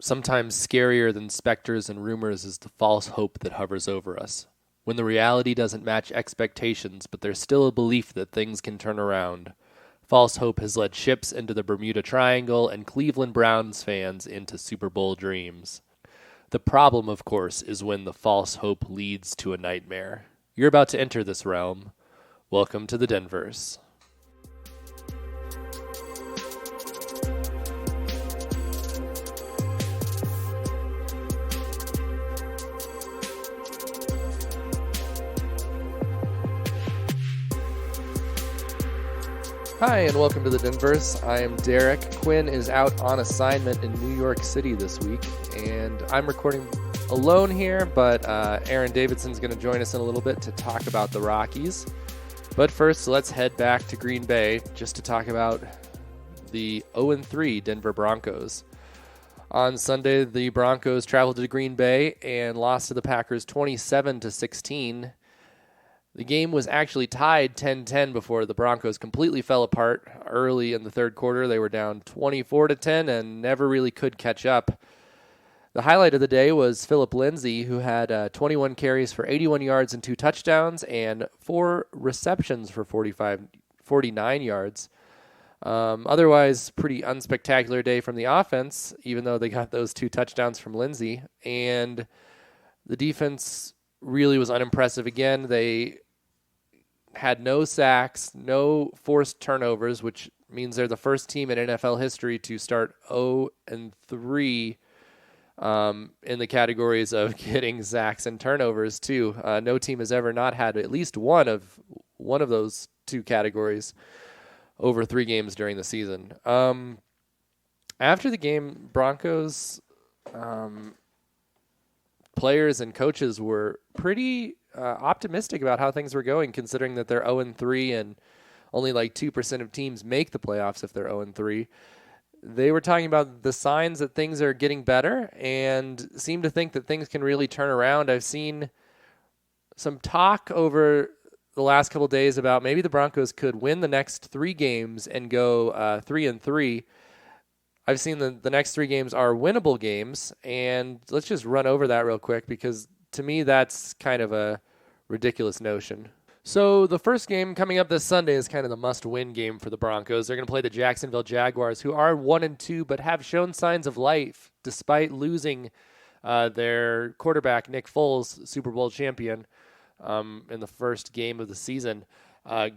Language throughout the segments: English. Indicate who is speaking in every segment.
Speaker 1: Sometimes scarier than specters and rumors is the false hope that hovers over us. When the reality doesn't match expectations, but there's still a belief that things can turn around. False hope has led ships into the Bermuda Triangle and Cleveland Browns fans into Super Bowl dreams. The problem, of course, is when the false hope leads to a nightmare. You're about to enter this realm. Welcome to the Denverse. Hi, and welcome to the Denverse. I am Derek. Quinn is out on assignment in New York City this week, and I'm recording alone here, but Aaron Davidson's going to join us in a little bit to talk about the Rockies. But first, let's head back to Green Bay just to talk about the 0-3 Denver Broncos. On Sunday, the Broncos traveled to Green Bay and lost to the Packers 27-16. The game was actually tied 10-10 before the Broncos completely fell apart early in the third quarter. They were down 24-10 and never really could catch up. The highlight of the day was Phillip Lindsay, who had 21 carries for 81 yards and 2 touchdowns and 4 receptions for 49 yards. Otherwise, pretty unspectacular day from the offense, even though they got those 2 touchdowns from Lindsay. And the defense really was unimpressive again. They had no sacks, no forced turnovers, which means they're the first team in NFL history to start 0-3 in the categories of getting sacks and turnovers too. No team has ever not had at least one of those 2 categories over 3 games during the season. After the game, Broncos players and coaches were pretty optimistic about how things were going, considering that they're 0-3 and only like 2% of teams make the playoffs if they're 0-3. They were talking about the signs that things are getting better and seem to think that things can really turn around. I've seen some talk over the last couple of days about maybe the Broncos could win the next 3 games and go 3-3. I've seen the next 3 games are winnable games, and let's just run over that real quick because to me that's kind of a ridiculous notion. So the first game coming up this Sunday is kind of the must-win game for the Broncos. They're going to play the Jacksonville Jaguars, who are 1-2 but have shown signs of life despite losing their quarterback, Nick Foles, Super Bowl champion, in the first game of the season.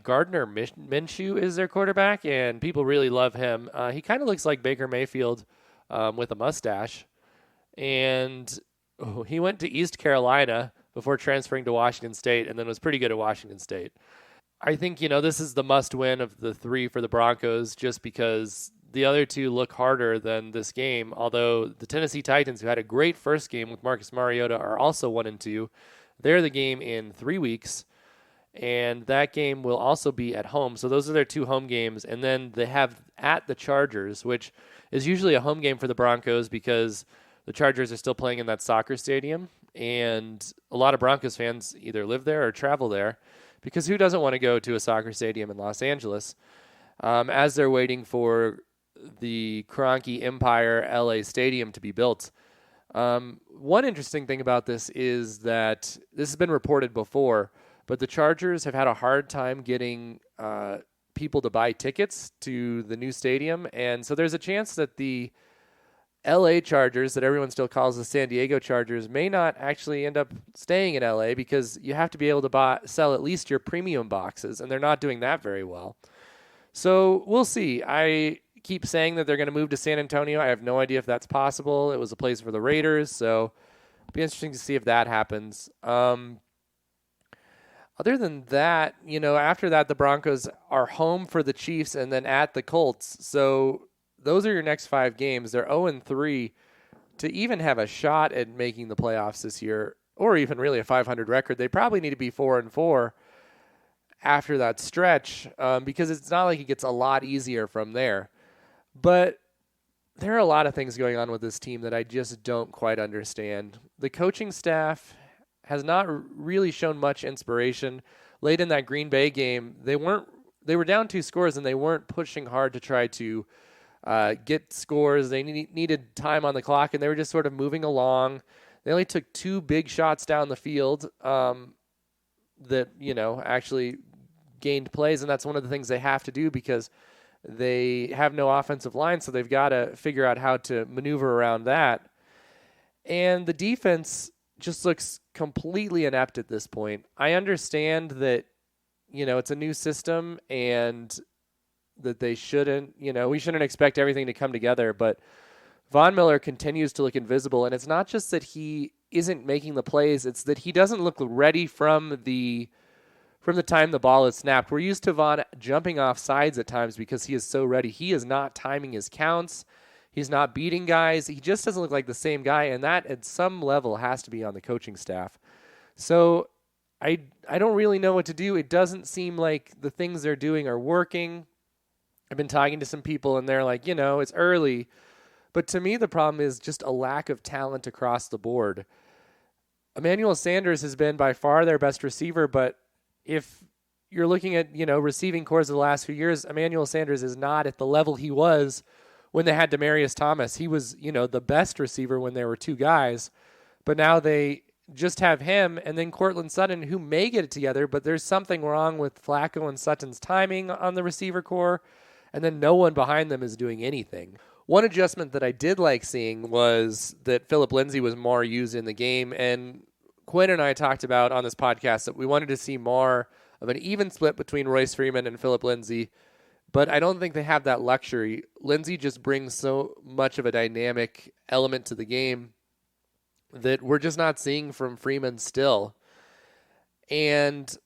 Speaker 1: Gardner Minshew is their quarterback, and people really love him. He kind of looks like Baker Mayfield with a mustache. And he went to East Carolina before transferring to Washington State and then was pretty good at Washington State. I think, this is the must-win of the 3 for the Broncos just because the other 2 look harder than this game, although the Tennessee Titans, who had a great first game with Marcus Mariota, are also 1-2. They're the game in 3 weeks. And that game will also be at home. So those are their 2 home games. And then they have at the Chargers, which is usually a home game for the Broncos because the Chargers are still playing in that soccer stadium. And a lot of Broncos fans either live there or travel there because who doesn't want to go to a soccer stadium in Los Angeles as they're waiting for the Kroenke Empire LA Stadium to be built. One interesting thing about this is that this has been reported before, but the Chargers have had a hard time getting people to buy tickets to the new stadium. And so there's a chance that the LA Chargers, that everyone still calls the San Diego Chargers, may not actually end up staying in LA because you have to be able to sell at least your premium boxes, and they're not doing that very well. So we'll see. I keep saying that they're going to move to San Antonio. I have no idea if that's possible. It was a place for the Raiders, so it'll be interesting to see if that happens. Other than that, after that, the Broncos are home for the Chiefs and then at the Colts. So those are your next 5 games. They're 0-3. To even have a shot at making the playoffs this year, or even really a 500 record, they probably need to be 4-4 after that stretch because it's not like it gets a lot easier from there. But there are a lot of things going on with this team that I just don't quite understand. The coaching staff has not really shown much inspiration. Late in that Green Bay game, they were down 2 scores and they weren't pushing hard to try to get scores. They needed time on the clock, and they were just sort of moving along. They only took 2 big shots down the field that, actually gained plays, and that's one of the things they have to do because they have no offensive line, so they've got to figure out how to maneuver around that. And the defense just looks completely inept at this point. I understand that, it's a new system and that they shouldn't, we shouldn't expect everything to come together, but Von Miller continues to look invisible, and it's not just that he isn't making the plays, it's that he doesn't look ready from the time the ball is snapped. We're used to Von jumping off sides at times because he is so ready. He is not timing his counts. He's not beating guys. He just doesn't look like the same guy, and that at some level has to be on the coaching staff. So I don't really know what to do. It doesn't seem like the things they're doing are working. I've been talking to some people, and they're like, it's early. But to me, the problem is just a lack of talent across the board. Emmanuel Sanders has been by far their best receiver, but if you're looking at, receiving cores of the last few years, Emmanuel Sanders is not at the level he was when they had Demaryius Thomas. He was, the best receiver when there were 2 guys, but now they just have him and then Courtland Sutton, who may get it together, but there's something wrong with Flacco and Sutton's timing on the receiver core, and then no one behind them is doing anything. One adjustment that I did like seeing was that Phillip Lindsay was more used in the game, and Quinn and I talked about on this podcast that we wanted to see more of an even split between Royce Freeman and Phillip Lindsay, but I don't think they have that luxury. Lindsay just brings so much of a dynamic element to the game that we're just not seeing from Freeman still. And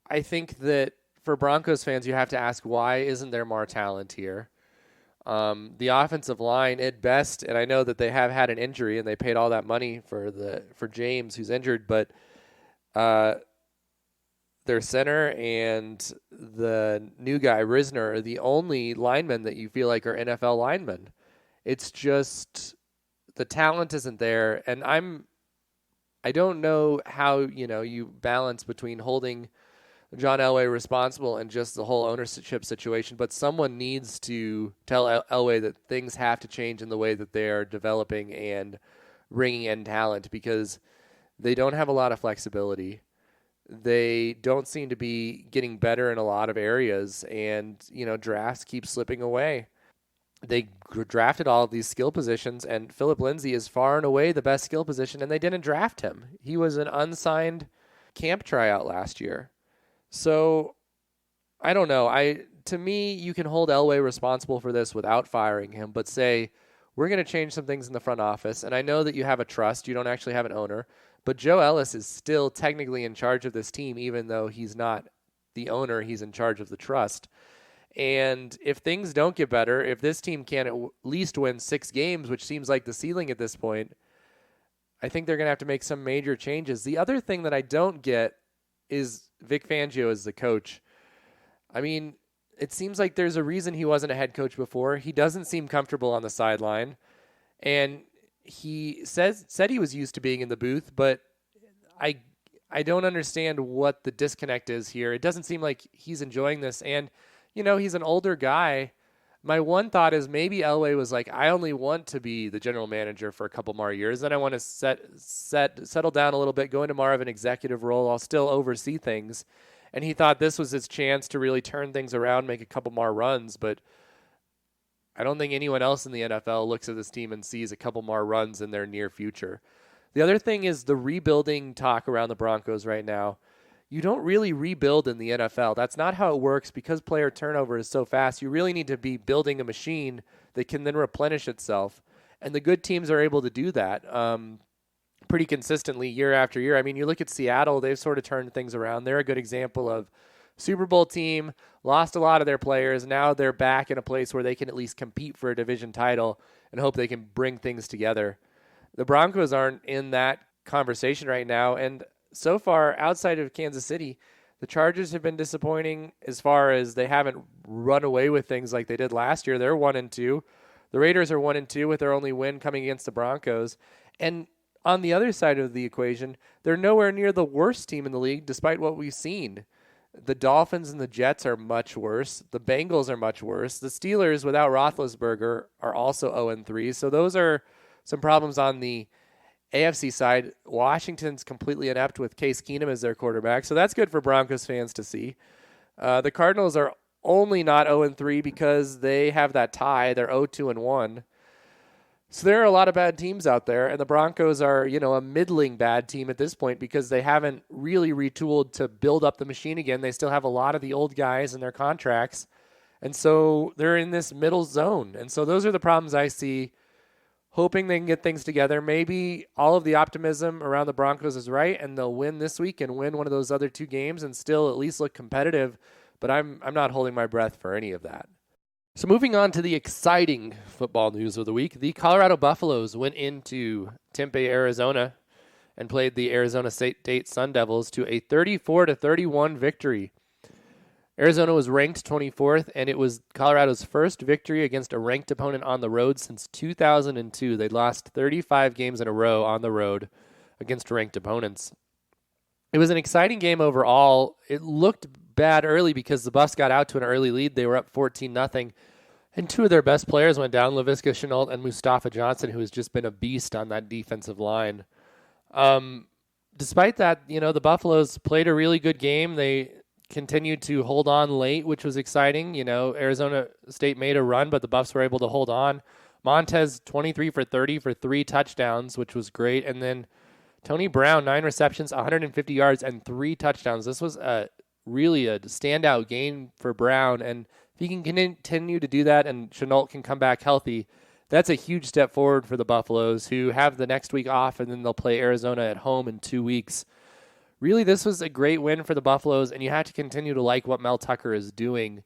Speaker 1: I think that for Broncos fans, you have to ask, why isn't there more talent here? The offensive line at best, and I know that they have had an injury and they paid all that money for James, who's injured, but their center and the new guy Risner are the only linemen that you feel like are NFL linemen. It's just the talent isn't there, and I don't know how you balance between holding John Elway responsible and just the whole ownership situation, but someone needs to tell Elway that things have to change in the way that they are developing and bringing in talent, because they don't have a lot of flexibility. They don't seem to be getting better in a lot of areas, and drafts keep slipping away. They drafted all of these skill positions, and Phillip Lindsay is far and away the best skill position, and they didn't draft him. He was an unsigned camp tryout last year. So, I don't know. To me, you can hold Elway responsible for this without firing him, but say, we're going to change some things in the front office, and I know that you have a trust. You don't actually have an owner, but Joe Ellis is still technically in charge of this team, even though he's not the owner. He's in charge of the trust. And if things don't get better, if this team can at least win 6 games, which seems like the ceiling at this point, I think they're going to have to make some major changes. The other thing that I don't get is Vic Fangio as the coach. I mean, it seems like there's a reason he wasn't a head coach before. He doesn't seem comfortable on the sideline. And he said he was used to being in the booth, but I don't understand what the disconnect is here. It doesn't seem like he's enjoying this. And, he's an older guy. My one thought is maybe Elway was like, I only want to be the general manager for a couple more years. Then I want to settle down a little bit, go into more of an executive role. I'll still oversee things. And he thought this was his chance to really turn things around, make a couple more runs. But I don't think anyone else in the NFL looks at this team and sees a couple more runs in their near future. The other thing is the rebuilding talk around the Broncos right now. You don't really rebuild in the NFL. That's not how it works, because player turnover is so fast. You really need to be building a machine that can then replenish itself. And the good teams are able to do that pretty consistently year after year. I mean, you look at Seattle, they've sort of turned things around. They're a good example of Super Bowl team, lost a lot of their players. Now they're back in a place where they can at least compete for a division title and hope they can bring things together. The Broncos aren't in that conversation right now, and so far, outside of Kansas City, the Chargers have been disappointing as far as they haven't run away with things like they did last year. They're 1-2. The Raiders are 1-2 with their only win coming against the Broncos. And on the other side of the equation, they're nowhere near the worst team in the league, despite what we've seen. The Dolphins and the Jets are much worse. The Bengals are much worse. The Steelers, without Roethlisberger, are also 0-3. So those are some problems on the AFC side. Washington's completely inept with Case Keenum as their quarterback. So that's good for Broncos fans to see. The Cardinals are only not 0-3 because they have that tie. They're 0-2-1. So there are a lot of bad teams out there, and the Broncos are, a middling bad team at this point because they haven't really retooled to build up the machine again. They still have a lot of the old guys in their contracts, and so they're in this middle zone. And so those are the problems I see, hoping they can get things together. Maybe all of the optimism around the Broncos is right, and they'll win this week and win one of those other two games and still at least look competitive, but I'm not holding my breath for any of that. So moving on to the exciting football news of the week, the Colorado Buffaloes went into Tempe, Arizona, and played the Arizona State Sun Devils to a 34-31 victory. Arizona was ranked 24th, and it was Colorado's first victory against a ranked opponent on the road since 2002. They'd lost 35 games in a row on the road against ranked opponents. It was an exciting game overall. It looked bad early because the Buffs got out to an early lead. They were up 14-0, and two of their best players went down, Laviska Shenault and Mustafa Johnson, who has just been a beast on that defensive line. Despite that, the Buffaloes played a really good game. They continued to hold on late, which was exciting. Arizona State made a run, but the Buffs were able to hold on. Montez, 23 for 30 for 3 touchdowns, which was great. And then Tony Brown, 9 receptions, 150 yards, and 3 touchdowns. This was really a standout game for Brown. And if he can continue to do that and Shenault can come back healthy, that's a huge step forward for the Buffaloes, who have the next week off, and then they'll play Arizona at home in 2 weeks. Really, this was a great win for the Buffaloes, and you have to continue to like what Mel Tucker is doing.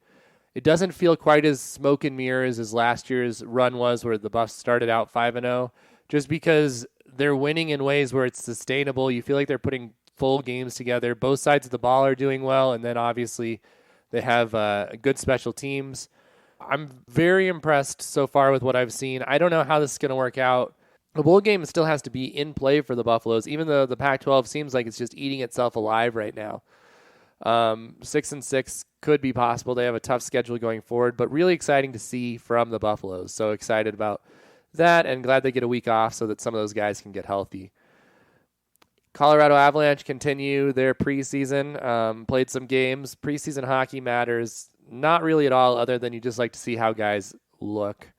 Speaker 1: It doesn't feel quite as smoke and mirrors as last year's run was, where the Buffs started out 5-0, just because they're winning in ways where it's sustainable. You feel like they're putting full games together. Both sides of the ball are doing well, and then obviously they have good special teams. I'm very impressed so far with what I've seen. I don't know how this is going to work out. The bowl game still has to be in play for the Buffaloes, even though the Pac-12 seems like it's just eating itself alive right now. 6-6 could be possible. They have a tough schedule going forward, but really exciting to see from the Buffaloes. So excited about that, and glad they get a week off so that some of those guys can get healthy. Colorado Avalanche continue their preseason, played some games. Preseason hockey matters not really at all, other than you just like to see how guys look.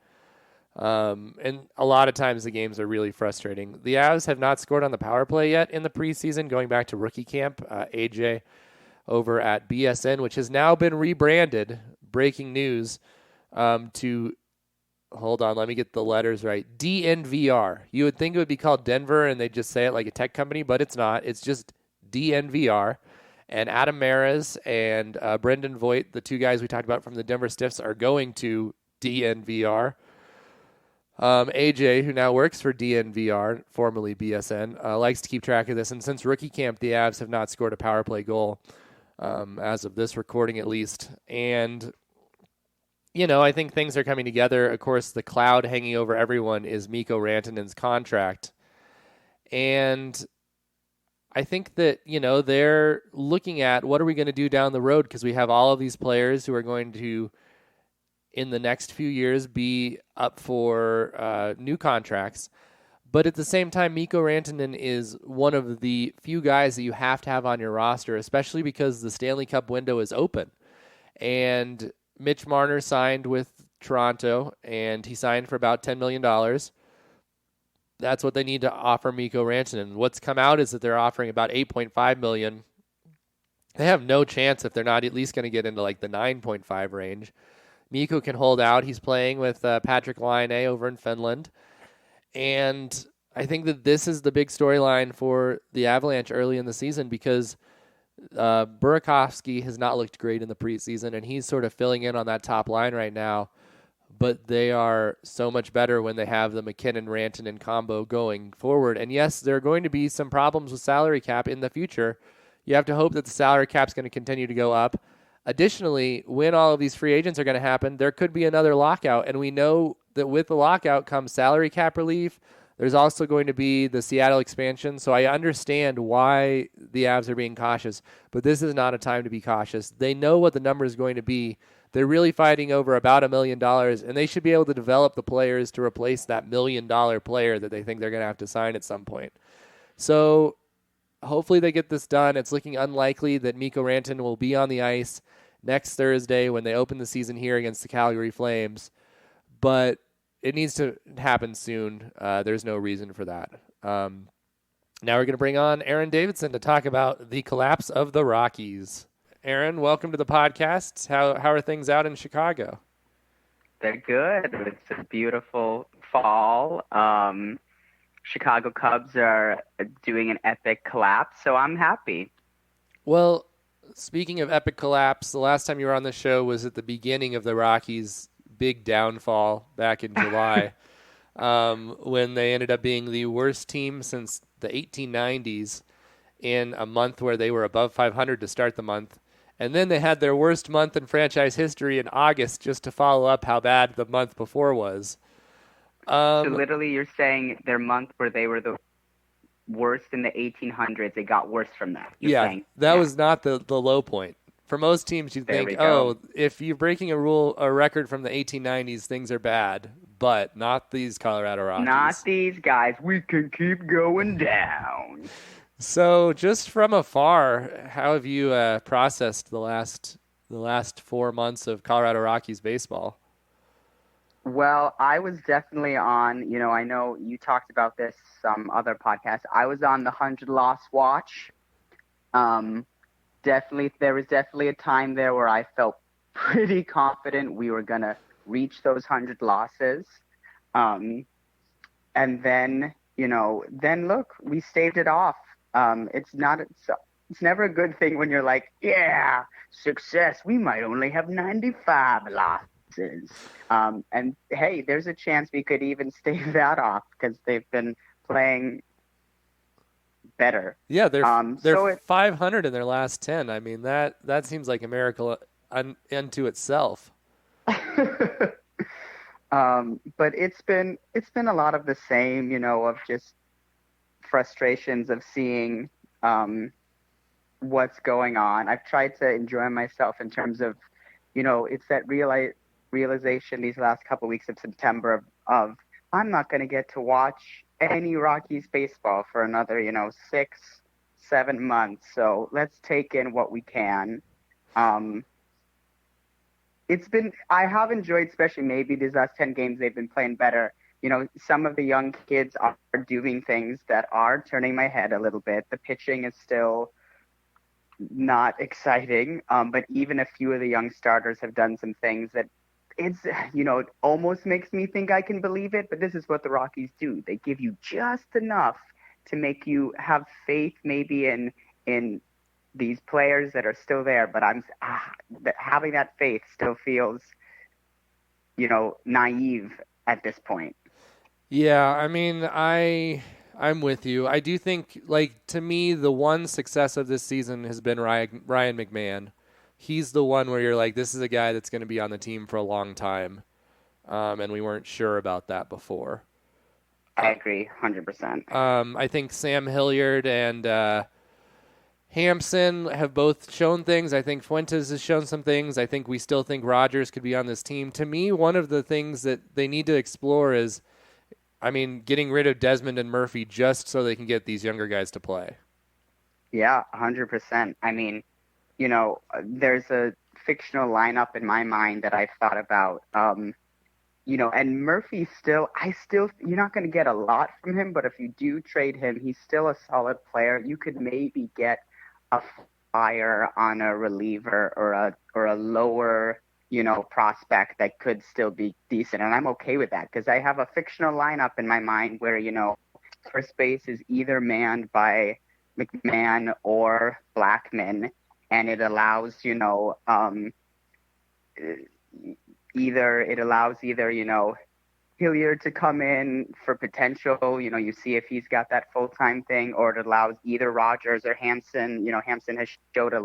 Speaker 1: And a lot of times the games are really frustrating. The Avs have not scored on the power play yet in the preseason, going back to rookie camp. AJ over at BSN, which has now been rebranded, breaking news, to, hold on, let me get the letters right, DNVR. You would think it would be called Denver and they'd just say it like a tech company, but it's not. It's just DNVR. And Adam Mares and Brendan Voigt, the two guys we talked about from the Denver Stiffs, are going to DNVR. AJ, who now works for DNVR, formerly BSN, likes to keep track of this. And since rookie camp, the Avs have not scored a power play goal, as of this recording at least. And, I think things are coming together. Of course, the cloud hanging over everyone is Mikko Rantanen's contract. And I think that, they're looking at what are we going to do down the road, because we have all of these players who are going to, in the next few years, be up for new contracts. But at the same time, Mikko Rantanen is one of the few guys that you have to have on your roster, especially because the Stanley Cup window is open. And Mitch Marner signed with Toronto, and he signed for about $10 million. That's what they need to offer Mikko Rantanen. What's come out is that they're offering about $8.5 million. They have no chance if they're not at least going to get into like the 9.5 range. Mikko can hold out. He's playing with Patrick Laine over in Finland. And I think that this is the big storyline for the Avalanche early in the season, because Burakovsky has not looked great in the preseason, and he's sort of filling in on that top line right now. But they are so much better when they have the McKinnon-Rantanen combo going forward. And yes, there are going to be some problems with salary cap in the future. You have to hope that the salary cap is going to continue to go up. Additionally, when all of these free agents are going to happen, there could be another lockout. And we know that with the lockout comes salary cap relief. There's also going to be the Seattle expansion, so I understand why the Avs are being cautious, but this is not a time to be cautious. They know what the number is going to be. They're really fighting over about $1 million, and they should be able to develop the players to replace that $1 million player that they think they're going to have to sign at some point. So hopefully they get this done. It's looking unlikely that Mikko Rantanen will be on the ice next Thursday when they open the season here against the Calgary Flames, but it needs to happen soon. There's no reason for that. Now we're going to bring on Aaron Davidson to talk about the collapse of the Rockies. Aaron, welcome to the podcast. How are things out in Chicago?
Speaker 2: They're good. It's a beautiful fall. Chicago Cubs are doing an epic collapse, so I'm happy.
Speaker 1: Well, speaking of epic collapse, the last time you were on the show was at the beginning of the Rockies' big downfall back in July, when they ended up being the worst team since the 1890s in a month where they were above 500 to start the month. And then they had their worst month in franchise history in August just to follow up how bad the month before was.
Speaker 2: So literally you're saying their month where they were the worst in the 1800s, it got worse from that.
Speaker 1: That was not the low point. For most teams, you'd think, if you're breaking a record from the 1890s, things are bad. But not these Colorado Rockies.
Speaker 2: Not these guys. We can keep going down.
Speaker 1: So just from afar, how have you processed the last 4 months of Colorado Rockies baseball?
Speaker 2: Well, I was definitely on, I know you talked about this some other podcasts. I was on the 100 loss watch. There was definitely a time there where I felt pretty confident we were going to reach those 100 losses. And then, look, we staved it off. It's never a good thing when you're like, yeah, success. We might only have 95 losses. And hey, there's a chance we could even stave that off because they've been playing better.
Speaker 1: Yeah, they're 500 in their last 10. I mean, that seems like a miracle unto itself.
Speaker 2: But it's been a lot of the same, of just frustrations of seeing what's going on. I've tried to enjoy myself in terms of, it's that realization these last couple of weeks of September of I'm not going to get to watch any Rockies baseball for another, 6-7 months. So let's take in what we can. I have enjoyed, especially maybe these last 10 games, they've been playing better. Some of the young kids are doing things that are turning my head a little bit. The pitching is still not exciting, but even a few of the young starters have done some things that it almost makes me think I can believe it, but this is what the Rockies do. They give you just enough to make you have faith maybe in these players that are still there, but having that faith still feels, naive at this point.
Speaker 1: Yeah, I mean, I'm with you. I do think, to me, the one success of this season has been Ryan McMahon. He's the one where you're like, this is a guy that's going to be on the team for a long time, and we weren't sure about that before.
Speaker 2: I agree, 100%.
Speaker 1: I think Sam Hilliard and Hampson have both shown things. I think Fuentes has shown some things. I think we still think Rogers could be on this team. To me, one of the things that they need to explore is, getting rid of Desmond and Murphy just so they can get these younger guys to play.
Speaker 2: Yeah, 100%. There's a fictional lineup in my mind that I've thought about, and Murphy you're not going to get a lot from him, but if you do trade him, he's still a solid player. You could maybe get a flyer on a reliever or a lower, prospect that could still be decent. And I'm okay with that because I have a fictional lineup in my mind where, first base is either manned by McMahon or Blackman. And it allows, Hilliard to come in for potential, you see if he's got that full-time thing, or it allows either Rogers or Hampson. Hampson has showed a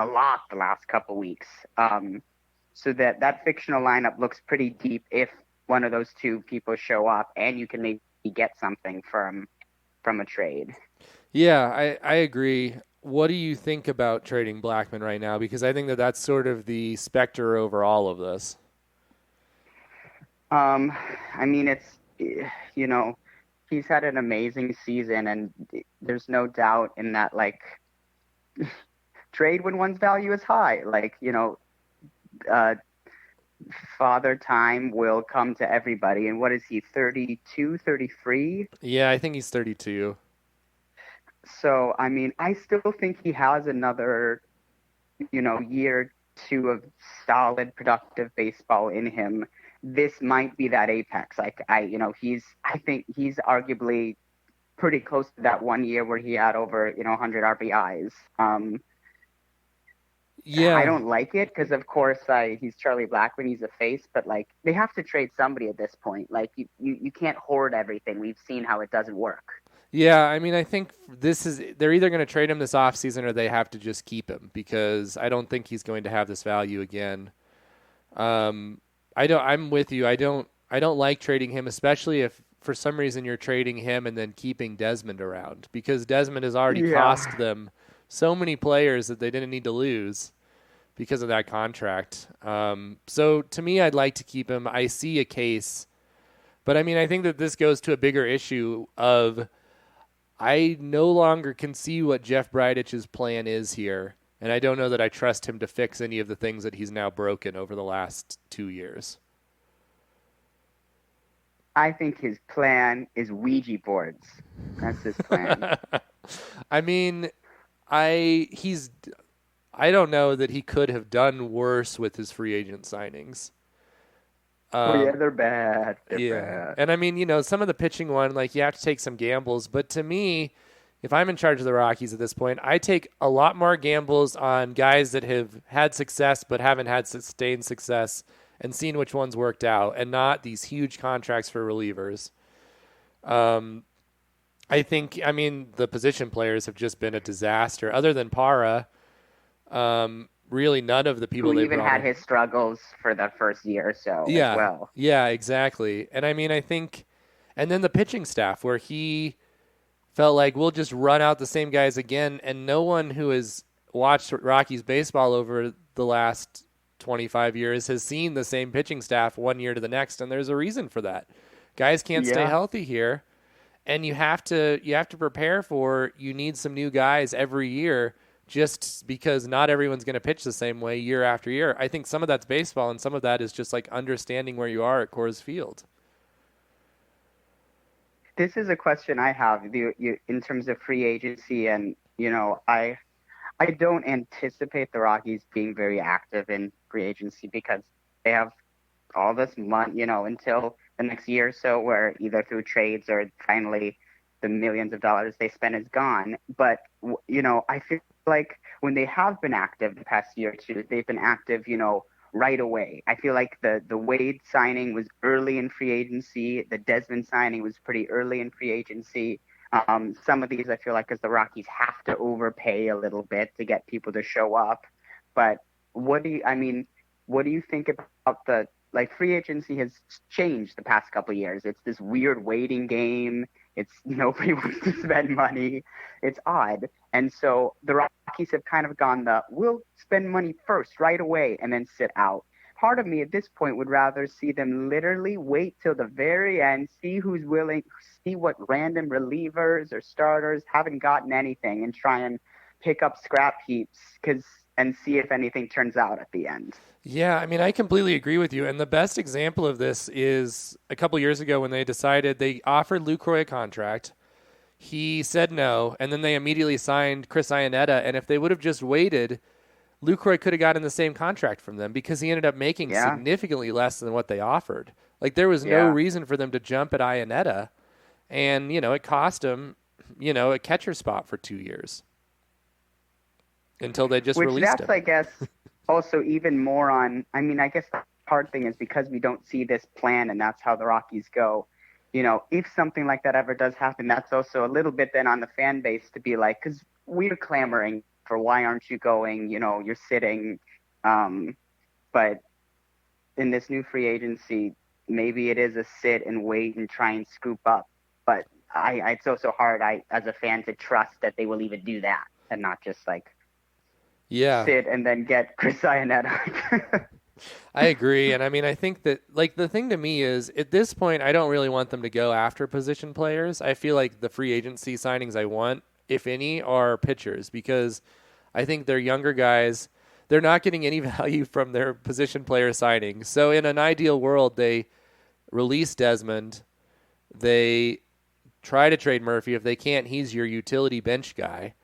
Speaker 2: lot the last couple weeks. So that fictional lineup looks pretty deep if one of those two people show up, and you can maybe he gets something from a trade.
Speaker 1: Yeah, I agree. What do you think about trading Blackman right now? Because I think that that's sort of the specter over all of this.
Speaker 2: Um, I mean, you know, he's had an amazing season, and there's no doubt in that, like, trade when one's value is high. Like, uh, father time will come to everybody. And what is he, 32, 33?
Speaker 1: Yeah, I think he's 32.
Speaker 2: So, I mean, I still think he has another, year two of solid, productive baseball in him. This might be that apex. Like, I think he's arguably pretty close to that one year where he had over, 100 RBIs. I
Speaker 1: Yeah.
Speaker 2: don't like it because, of course, he's Charlie Blackmon. He's a face, but like they have to trade somebody at this point. Like you can't hoard everything. We've seen how it doesn't work.
Speaker 1: Yeah, I mean, I think they're either going to trade him this offseason or they have to just keep him because I don't think he's going to have this value again. Um, I'm with you. I don't like trading him, especially if for some reason you're trading him and then keeping Desmond around because Desmond has already cost
Speaker 2: Yeah.
Speaker 1: them so many players that they didn't need to lose because of that contract. So to me, I'd like to keep him. I see a case, but I mean, I think that this goes to a bigger issue of I no longer can see what Jeff Bridic's plan is here, and I don't know that I trust him to fix any of the things that he's now broken over the last 2 years.
Speaker 2: I think his plan is Ouija boards. That's his plan.
Speaker 1: I mean, I he's I don't know that he could have done worse with his free agent signings.
Speaker 2: Oh yeah,
Speaker 1: Um,
Speaker 2: they're bad. They're
Speaker 1: yeah,
Speaker 2: bad.
Speaker 1: and I mean, some of the pitching one, like you have to take some gambles, but to me, if I'm in charge of the Rockies at this point, I take a lot more gambles on guys that have had success but haven't had sustained success and seen which ones worked out, and not these huge contracts for relievers. Um, I think, I mean, the position players have just been a disaster. Other than Para, really none of the people
Speaker 2: Who
Speaker 1: they
Speaker 2: even
Speaker 1: brought
Speaker 2: had
Speaker 1: in.
Speaker 2: his struggles for the first year or so as
Speaker 1: Yeah,
Speaker 2: well.
Speaker 1: yeah, exactly. And I mean, I think, and then the pitching staff where he felt like we'll just run out the same guys again, and no one who has watched Rockies baseball over the last 25 years has seen the same pitching staff one year to the next, and there's a reason for that. Guys can't stay
Speaker 2: Yeah.
Speaker 1: healthy here, and you have to prepare for you need some new guys every year just because not everyone's going to pitch the same way year after year. I think some of that's baseball and some of that is just like understanding where you are at Coors Field.
Speaker 2: This is a question I have in terms of free agency, and I don't anticipate the Rockies being very active in free agency because they have all this month, until the next year or so, where either through trades or finally the millions of dollars they spend is gone. But, I feel like when they have been active the past year or two, they've been active, right away. I feel like the Wade signing was early in free agency. The Desmond signing was pretty early in free agency. Some of these I feel like because the Rockies have to overpay a little bit to get people to show up. But I mean, what do you think about the like free agency has changed the past couple of years? It's this weird waiting game. It's nobody wants to spend money. It's odd. And so the Rockies have kind of gone we'll spend money first right away and then sit out. Part of me at this point would rather see them literally wait till the very end, see who's willing, see what random relievers or starters haven't gotten anything, and try and pick up scrap heaps and see if anything turns out at the end.
Speaker 1: Yeah, I mean, I completely agree with you. And the best example of this is a couple years ago when they decided they offered Lucroy a contract. He said no, and then they immediately signed Chris Iannetta. And if they would have just waited, Lucroy could have gotten the same contract from them because he ended up making
Speaker 2: Yeah,
Speaker 1: significantly less than what they offered. Like there was no
Speaker 2: yeah.
Speaker 1: reason for them to jump at Iannetta, and it cost him, a catcher spot for 2 years until they just
Speaker 2: Which
Speaker 1: released
Speaker 2: that's,
Speaker 1: him.
Speaker 2: I guess, also even more on. I mean, I guess the hard thing is because we don't see this plan, and that's how the Rockies go. If something like that ever does happen, that's also a little bit then on the fan base to be like, because we're clamoring for why aren't you going? You're sitting. Um, but in this new free agency, maybe it is a sit and wait and try and scoop up. but it's so hard as a fan to trust that they will even do that and not just like
Speaker 1: Yeah,
Speaker 2: sit and then get Chris Iannetta.
Speaker 1: I agree. And I mean, I think that, like, the thing to me is at this point, I don't really want them to go after position players. I feel like the free agency signings I want, if any, are pitchers because I think they're younger guys. They're not getting any value from their position player signings. So in an ideal world, they release Desmond. They try to trade Murphy. If they can't, he's your utility bench guy.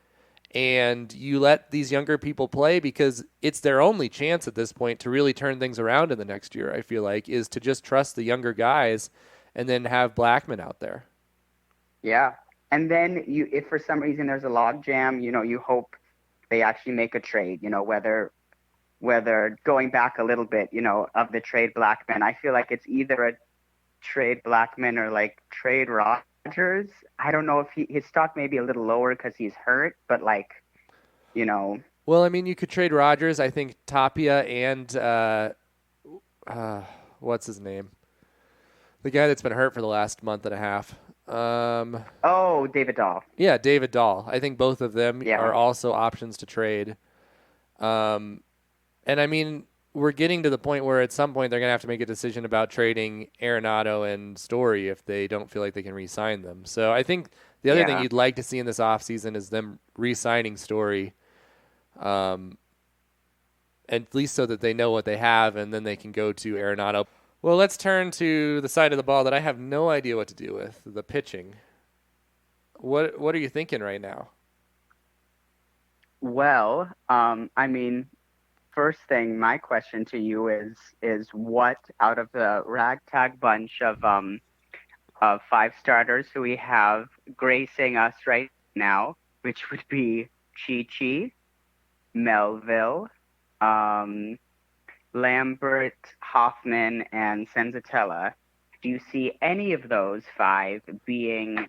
Speaker 1: And you let these younger people play because it's their only chance at this point to really turn things around in the next year, I feel like, is to just trust the younger guys and then have Blackman out there.
Speaker 2: Yeah. And then if for some reason there's a log jam, you hope they actually make a trade, whether going back a little bit, of the trade Blackman. I feel like it's either a trade Blackman or like trade Rogers. I don't know if his stock may be a little lower because he's hurt, but like,
Speaker 1: Well, I mean, you could trade Rogers. I think Tapia and what's his name? The guy that's been hurt for the last month and a half.
Speaker 2: David Dahl.
Speaker 1: Yeah, David Dahl. I think both of them
Speaker 2: Yeah.
Speaker 1: are also options to trade. And I mean, we're getting to the point where at some point they're going to have to make a decision about trading Arenado and Story if they don't feel like they can re-sign them. So I think the other thing you'd like to see in this offseason is them re-signing Story, at least so that they know what they have, and then they can go to Arenado. Well, let's turn to the side of the ball that I have no idea what to do with, the pitching. What are you thinking right now?
Speaker 2: Well, I mean, first thing, my question to you is what out of the ragtag bunch of five starters who we have gracing us right now, which would be Chi, Melville, Lambert, Hoffman, and Senzatella. Do you see any of those five being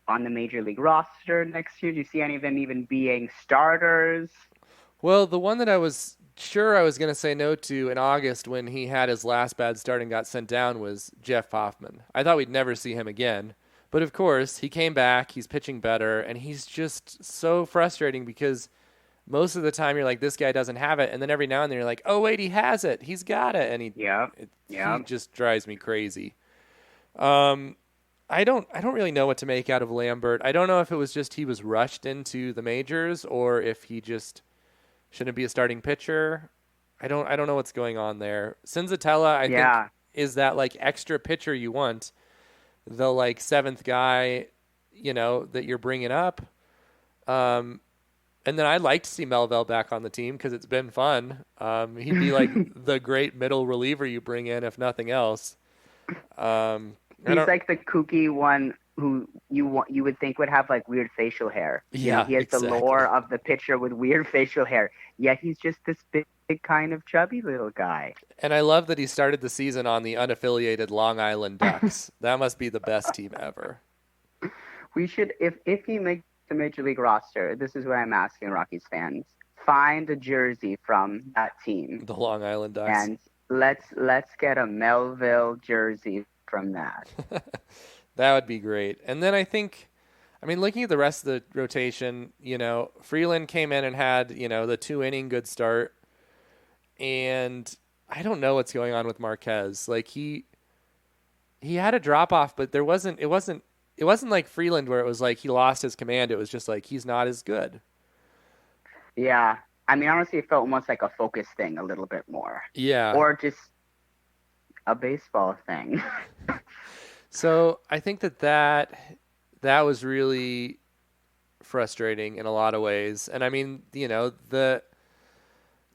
Speaker 2: on the major league roster next year? Do you see any of them even being starters?
Speaker 1: Well, the one that I was sure I was going to say no to in August when he had his last bad start and got sent down was Jeff Hoffman. I thought we'd never see him again. But of course, he came back, he's pitching better, and he's just so frustrating because most of the time you're like, this guy doesn't have it, and then every now and then you're like, oh wait, he has it, he's got it, and he just drives me crazy. I don't really know what to make out of Lambert. I don't know if it was just he was rushed into the majors or if he just shouldn't be a starting pitcher. I don't know what's going on there. Senzatella, I think, is that like extra pitcher you want, the like seventh guy, that you're bringing up. And then I'd like to see Melville back on the team because it's been fun. He'd be like the great middle reliever you bring in, if nothing else.
Speaker 2: He's like the kooky one who you would think would have like weird facial hair.
Speaker 1: Yeah,
Speaker 2: he has
Speaker 1: exactly.
Speaker 2: the lore of the pitcher with weird facial hair. Yet he's just this big kind of chubby little guy.
Speaker 1: And I love that he started the season on the unaffiliated Long Island Ducks. That must be the best team ever.
Speaker 2: We should, if he makes the major league roster, this is what I'm asking Rockies fans: find a jersey from that team,
Speaker 1: the Long Island Ducks,
Speaker 2: and let's get a Melville jersey from that.
Speaker 1: That would be great. And then looking at the rest of the rotation, Freeland came in and had, the 2-inning good start. And I don't know what's going on with Marquez. Like he had a drop off, but it wasn't like Freeland where it was like he lost his command. It was just like he's not as good.
Speaker 2: Yeah. I mean, honestly, it felt almost like a focus thing a little bit more.
Speaker 1: Yeah.
Speaker 2: Or just a baseball thing.
Speaker 1: So I think that was really frustrating in a lot of ways. And I mean, the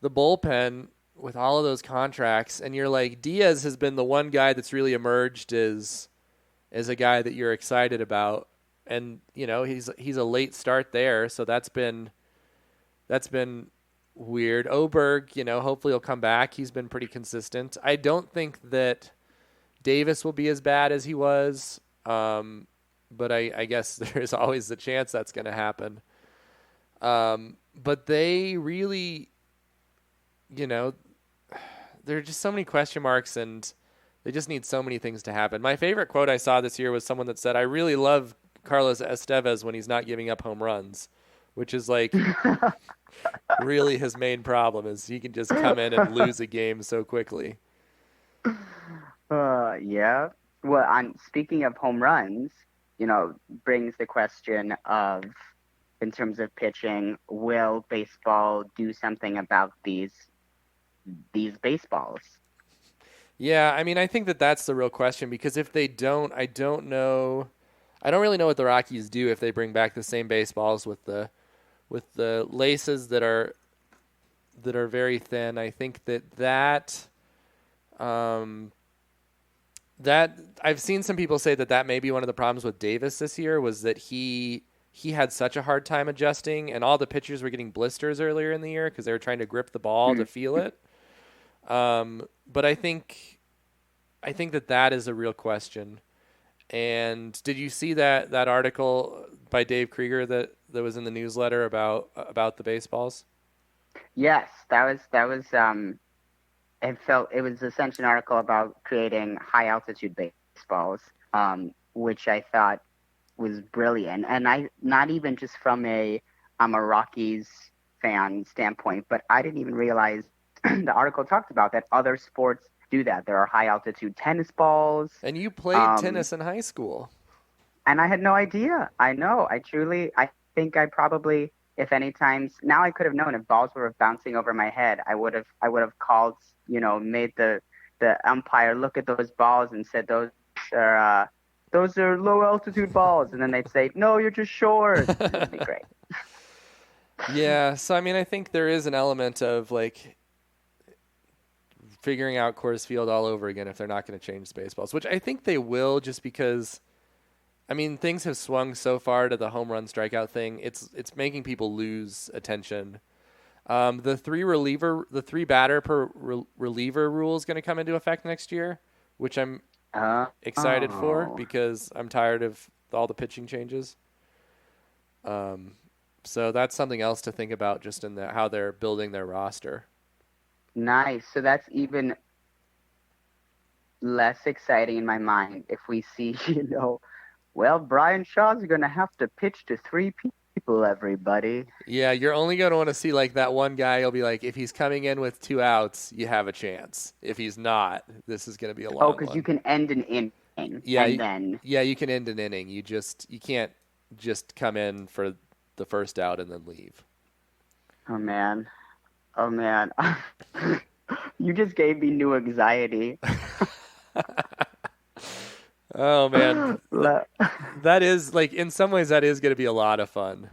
Speaker 1: bullpen with all of those contracts, and you're like, Diaz has been the one guy that's really emerged as a guy that you're excited about. And, he's a late start there. So that's been weird. Oberg, hopefully he'll come back. He's been pretty consistent. I don't think that Davis will be as bad as he was. But I guess there's always the chance that's going to happen. But they really, there are just so many question marks, and They just need so many things to happen. My favorite quote I saw this year was someone that said, "I really love Carlos Estevez when he's not giving up home runs," which is like really his main problem is he can just come in and lose a game so quickly.
Speaker 2: Yeah. Well, on speaking of home runs, brings the question of, in terms of pitching, will baseball do something about these baseballs?
Speaker 1: Yeah, I mean, I think that that's the real question because if they don't, I don't know. I don't really know what the Rockies do if they bring back the same baseballs with the laces that are very thin. I think um, that I've seen some people say that that may be one of the problems with Davis this year was that he had such a hard time adjusting, and all the pitchers were getting blisters earlier in the year because they were trying to grip the ball to feel it. But I think that that is a real question. And did you see that article by Dave Krieger that was in the newsletter about the baseballs?
Speaker 2: Yes, it was essentially an article about creating high altitude baseballs, which I thought was brilliant. And I, not even just from I'm a Rockies fan standpoint, but I didn't even realize the article talked about that other sports do that. There are high altitude tennis balls.
Speaker 1: And you played tennis in high school.
Speaker 2: And I had no idea. I know. I think I probably, if any times, now I could have known if balls were bouncing over my head, I would have called, made the umpire look at those balls and said, those are low altitude balls. And then they'd say, no, you're just short. It'd be great.
Speaker 1: Yeah. So, I mean, I think there is an element of like figuring out Coors Field all over again if they're not going to change the baseballs, which I think they will just because, I mean, things have swung so far to the home run strikeout thing. It's making people lose attention. The three batter per reliever rule is going to come into effect next year, which I'm excited for because I'm tired of all the pitching changes. So that's something else to think about just in how they're building their roster.
Speaker 2: Nice. So that's even less exciting in my mind if we see, well, Brian Shaw's going to have to pitch to three people, everybody.
Speaker 1: Yeah, you're only going to want to see like that one guy. You'll be like, if he's coming in with 2 outs, you have a chance. If he's not, this is going to be a long one.
Speaker 2: Oh, because you can end an inning.
Speaker 1: Yeah,
Speaker 2: and then
Speaker 1: you can end an inning. You can't just come in for the first out and then leave.
Speaker 2: Oh man. You just gave me new anxiety.
Speaker 1: Oh man, that is like in some ways that is going to be a lot of fun.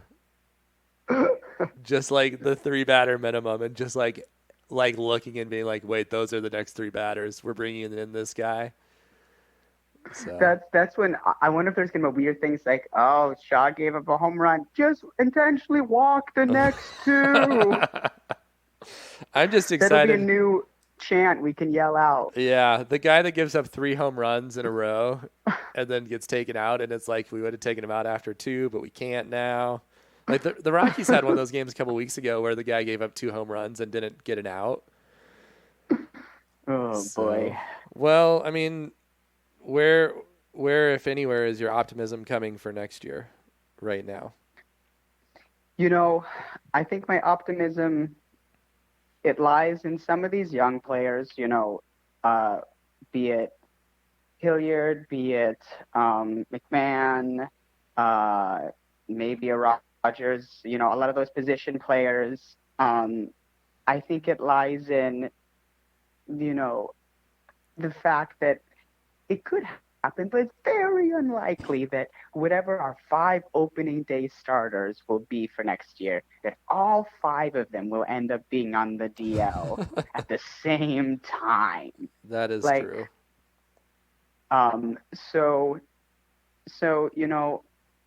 Speaker 1: Just like the 3 batter minimum, and just like looking and being like, wait, those are the next 3 batters. We're bringing in this guy. So.
Speaker 2: That's when I wonder if there's gonna be weird things like, oh, Shaw gave up a home run, just intentionally walk the next 2.
Speaker 1: I'm just excited.
Speaker 2: That'll be a new chant we can yell out.
Speaker 1: Yeah, the guy that gives up 3 home runs in a row and then gets taken out, and it's like we would have taken him out after 2, but we can't now. Like the Rockies had one of those games a couple weeks ago where the guy gave up 2 home runs and didn't get an out.
Speaker 2: Oh boy.
Speaker 1: Well, I mean, where if anywhere is your optimism coming for next year right now?
Speaker 2: I think my optimism, it lies in some of these young players, be it Hilliard, be it McMahon, maybe a Rogers, a lot of those position players. I think it lies in, the fact that it could happen, but it's very unlikely that whatever our 5 opening day starters will be for next year, that all 5 of them will end up being on the DL at the same time.
Speaker 1: That is true.
Speaker 2: So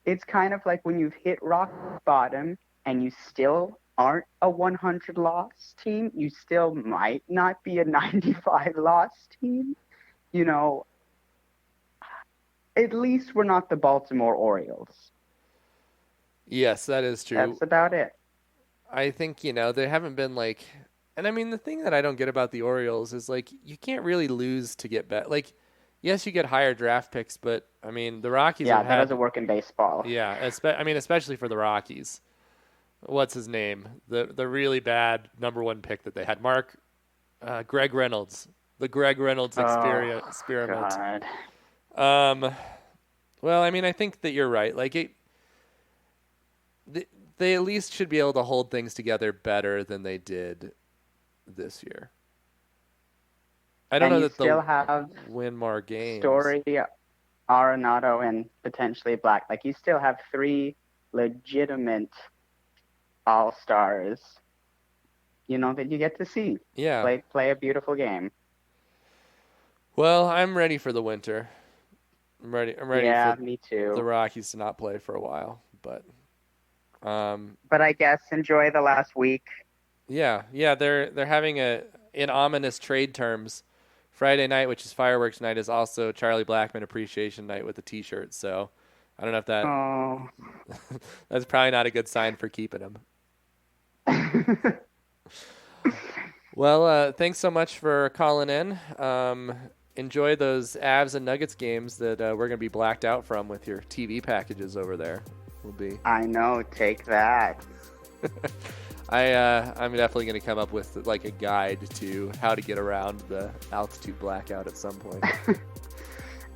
Speaker 2: it's kind of like when you've hit rock bottom and you still aren't a 100 loss team, you still might not be a 95 loss team. At least we're not the Baltimore Orioles.
Speaker 1: Yes, that is true.
Speaker 2: That's about it.
Speaker 1: I think, they haven't been like And I mean, the thing that I don't get about the Orioles is like you can't really lose to get better. Like, yes, you get higher draft picks, but I mean, the Rockies
Speaker 2: Yeah,
Speaker 1: have
Speaker 2: that
Speaker 1: had,
Speaker 2: doesn't work in baseball.
Speaker 1: yeah, I mean, especially for the Rockies. What's his name? The really bad number one pick that they had, Greg Reynolds, the Greg Reynolds experiment.
Speaker 2: God.
Speaker 1: Well, I mean, I think that you're right. Like they at least should be able to hold things together better than they did this year. I don't
Speaker 2: And
Speaker 1: know
Speaker 2: you
Speaker 1: that
Speaker 2: still
Speaker 1: they'll
Speaker 2: have
Speaker 1: win more games.
Speaker 2: Story, Arenado, and potentially Black. Like, you still have 3 legitimate all-stars, that you get to see.
Speaker 1: Yeah.
Speaker 2: Play a beautiful game.
Speaker 1: Well, I'm ready for the winter. I'm ready
Speaker 2: Yeah,
Speaker 1: for
Speaker 2: me too.
Speaker 1: the Rockies to not play for a while, but
Speaker 2: But I guess enjoy the last week.
Speaker 1: yeah, they're having in ominous trade terms. Friday night, which is fireworks night, is also Charlie Blackmon Appreciation Night with a T-shirt. So I don't know if that
Speaker 2: Oh.
Speaker 1: that's probably not a good sign for keeping him. Well, thanks so much for calling in. Enjoy those Avs and Nuggets games that we're going to be blacked out from with your TV packages over there.
Speaker 2: I know. Take that.
Speaker 1: I'm definitely going to come up with like a guide to how to get around the altitude blackout at some point.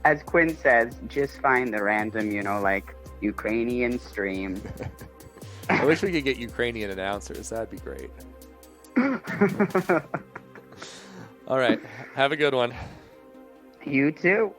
Speaker 2: As Quinn says, just find the random, like Ukrainian stream.
Speaker 1: I wish we could get Ukrainian announcers. That'd be great. All right. Have a good one.
Speaker 2: You too.